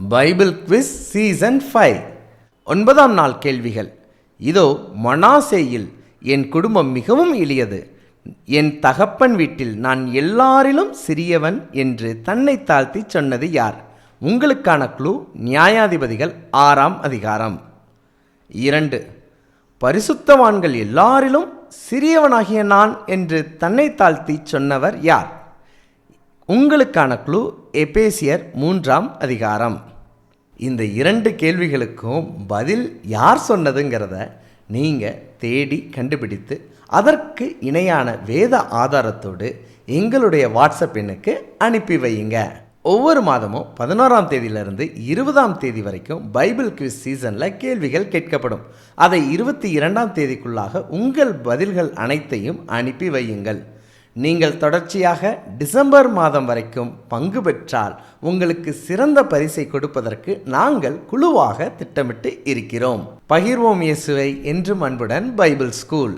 Bible quiz season 5 9ஆம் நாள் கேள்விகள். இதோ மனாசேயில் என் குடும்பம் மிகவும் எளியது. என் தகப்பன் வீட்டில் நான் எல்லாரிலும் சிறியவன் என்று தன்னை தாழ்த்தி சொன்னது யார்? உங்களுக்கான க்ளூ நியாயாதிபதிகள் 6ஆம் அதிகாரம். 2. பரிசுத்தவான்கள் எல்லாரிலும் சிறியவனாகிய நான் என்று தன்னை தாழ்த்தி சொன்னவர் யார்? உங்களுக்கான க்ளூ எபேசியர் 3ஆம் அதிகாரம். இந்த 2 கேள்விகளுக்கும் பதில் யார் சொன்னதுங்கிறத நீங்கள் தேடி கண்டுபிடித்து அதற்கு இணையான வேத ஆதாரத்தோடு எங்களுடைய வாட்ஸ்அப் எண்ணுக்கு அனுப்பி வையுங்க. ஒவ்வொரு மாதமும் 11ஆம் தேதியிலிருந்து 20ஆம் தேதி வரைக்கும் பைபிள் குவிஸ் சீசனில் கேள்விகள் கேட்கப்படும். அதை 22ஆம் தேதிக்குள்ளாக உங்கள் பதில்கள் அனைத்தையும் அனுப்பி வையுங்கள். நீங்கள் தொடர்ச்சியாக டிசம்பர் மாதம் வரைக்கும் பங்கு பெற்றால் உங்களுக்கு சிறந்த பரிசை கொடுப்பதற்கு நாங்கள் குழுவாக திட்டமிட்டு இருக்கிறோம். பகிர்வோம் இயேசுவை என்றும் அன்புடன் பைபிள் ஸ்கூல்.